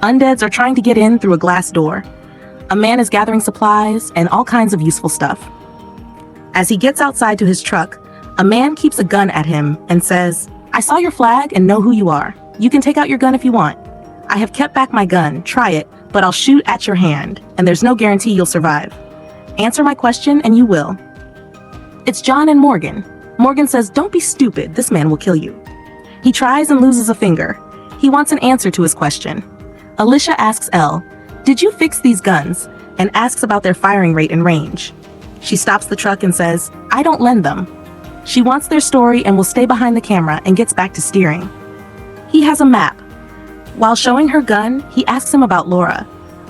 Undeads are trying to get in through a glass door. A man is gathering supplies and all kinds of useful stuff. As he gets outside to his truck, a man keeps a gun at him and says, "I saw your flag and know who you are. You can take out your gun if you want. I have kept back my gun, try it, but I'll shoot at your hand, and there's no guarantee you'll survive. Answer my question and you will." It's John and Morgan. Morgan says, "Don't be stupid, this man will kill you." He tries and loses a finger. He wants an answer to his question. Alicia asks Elle, "Did you fix these guns?" and asks about their firing rate and range. She stops the truck and says, "I don't lend them." She wants their story and will stay behind the camera and gets back to steering. He has a map. While showing her gun, he asks him about Laura.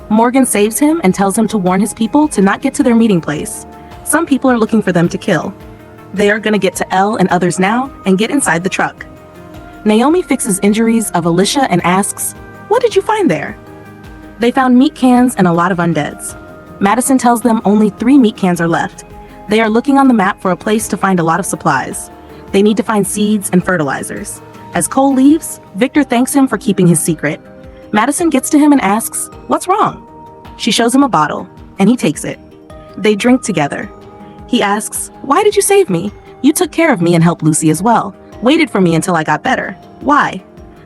Morgan saves him and tells him to warn his people to not get to their meeting place. Some people are looking for them to kill. They are going to get to Elle and others now and get inside the truck. Naomi fixes injuries of Alicia and asks, "What did you find there?" They found meat cans and a lot of undeads. Madison tells them only 3 meat cans are left. They are looking on the map for a place to find a lot of supplies. They need to find seeds and fertilizers. As Cole leaves, Victor thanks him for keeping his secret. Madison gets to him and asks, "What's wrong?" She shows him a bottle, and he takes it. They drink together. He asks, "Why did you save me? You took care of me and helped Lucy as well. Waited for me until I got better. Why?"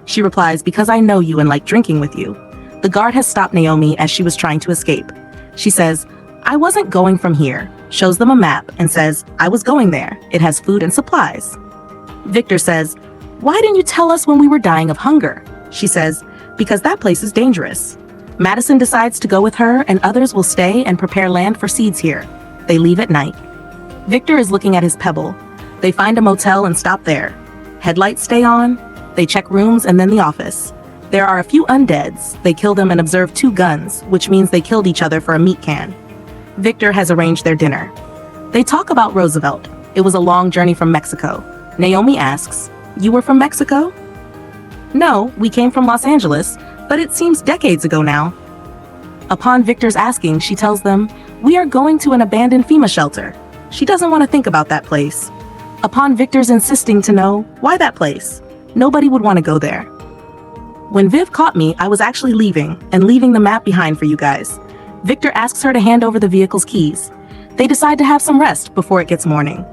She replies, "Because I know you and like drinking with you." The guard has stopped Naomi as she was trying to escape. She says, "I wasn't going from here," shows them a map and says, "I was going there. It has food and supplies." Victor says, "Why didn't you tell us when we were dying of hunger?" She says, "Because that place is dangerous." Madison decides to go with her and others will stay and prepare land for seeds here. They leave at night. Victor is looking at his pebble. They find a motel and stop there. Headlights stay on. They check rooms and then the office. There are a few undeads. They kill them and observe 2 guns, which means they killed each other for a meat can. Victor has arranged their dinner. They talk about Roosevelt. It was a long journey from Mexico. Naomi asks, "You were from Mexico?" "No, we came from Los Angeles, but it seems decades ago now." Upon Victor's asking, she tells them, "We are going to an abandoned FEMA shelter." She doesn't want to think about that place. Upon Victor's insisting to know, "Why that place?" Nobody would want to go there. "When Viv caught me, I was actually leaving the map behind for you guys." Victor asks her to hand over the vehicle's keys. They decide to have some rest before it gets morning.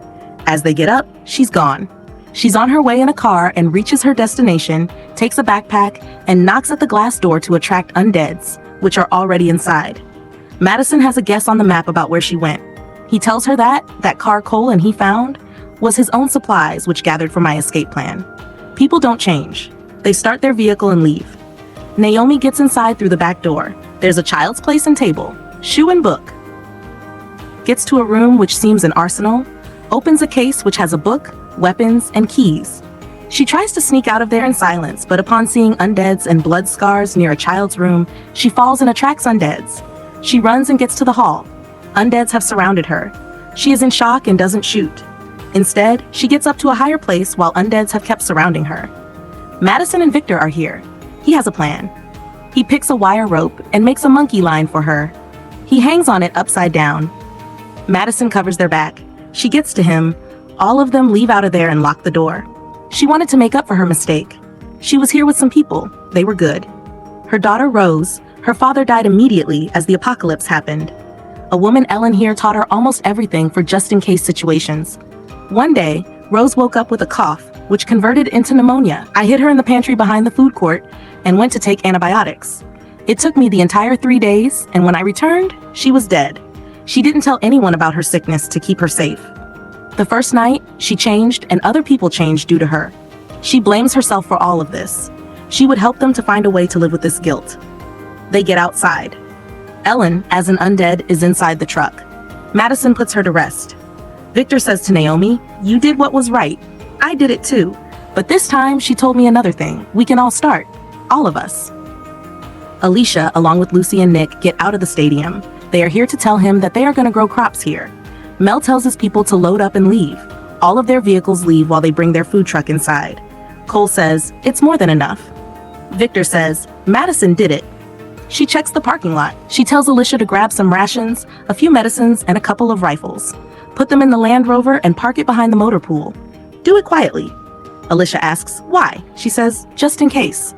As they get up, she's gone. She's on her way in a car and reaches her destination, takes a backpack, and knocks at the glass door to attract undeads, which are already inside. Madison has a guess on the map about where she went. He tells her that car Cole and he found was his own supplies which gathered for my escape plan. People don't change. They start their vehicle and leave. Naomi gets inside through the back door. There's a child's place and table, shoe and book. Gets to a room which seems an arsenal, opens a case which has a book, weapons, and keys. She tries to sneak out of there in silence, but upon seeing undeads and blood scars near a child's room, she falls and attracts undeads. She runs and gets to the hall. Undeads have surrounded her. She is in shock and doesn't shoot. Instead, she gets up to a higher place while undeads have kept surrounding her. Madison and Victor are here. He has a plan. He picks a wire rope and makes a monkey line for her. He hangs on it upside down. Madison covers their back. She gets to him. All of them leave out of there and lock the door. She wanted to make up for her mistake. She was here with some people. They were good. Her daughter Rose, her father died immediately as the apocalypse happened. A woman Ellen here taught her almost everything for just-in-case situations. One day, Rose woke up with a cough, which converted into pneumonia. I hid her in the pantry behind the food court and went to take antibiotics. It took me the entire 3 days, and when I returned, she was dead. She didn't tell anyone about her sickness to keep her safe. The first night, she changed and other people changed due to her. She blames herself for all of this. She would help them to find a way to live with this guilt. They get outside. Ellen, as an undead, is inside the truck. Madison puts her to rest. Victor says to Naomi, "You did what was right. I did it too. But this time, she told me another thing. We can all start. All of us." Alicia, along with Lucy and Nick, get out of the stadium. They are here to tell him that they are going to grow crops here. Mel tells his people to load up and leave. All of their vehicles leave while they bring their food truck inside. Cole says, "It's more than enough." Victor says, "Madison did it." She checks the parking lot. She tells Alicia to grab some rations, a few medicines, and a couple of rifles. Put them in the Land Rover and park it behind the motor pool. Do it quietly. Alicia asks, "Why?" She says, "Just in case."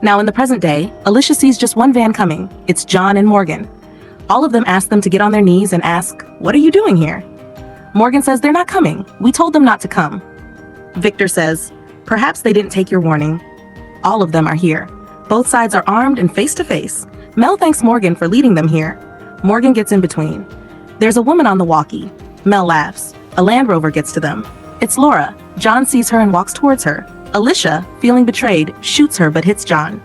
Now in the present day, Alicia sees just one van coming. It's John and Morgan. All of them ask them to get on their knees and ask, "What are you doing here?" Morgan says they're not coming. We told them not to come. Victor says, "Perhaps they didn't take your warning." All of them are here. Both sides are armed and face to face. Mel thanks Morgan for leading them here. Morgan gets in between. There's a woman on the walkie. Mel laughs. A Land Rover gets to them. It's Laura. John sees her and walks towards her. Alicia, feeling betrayed, shoots her but hits John.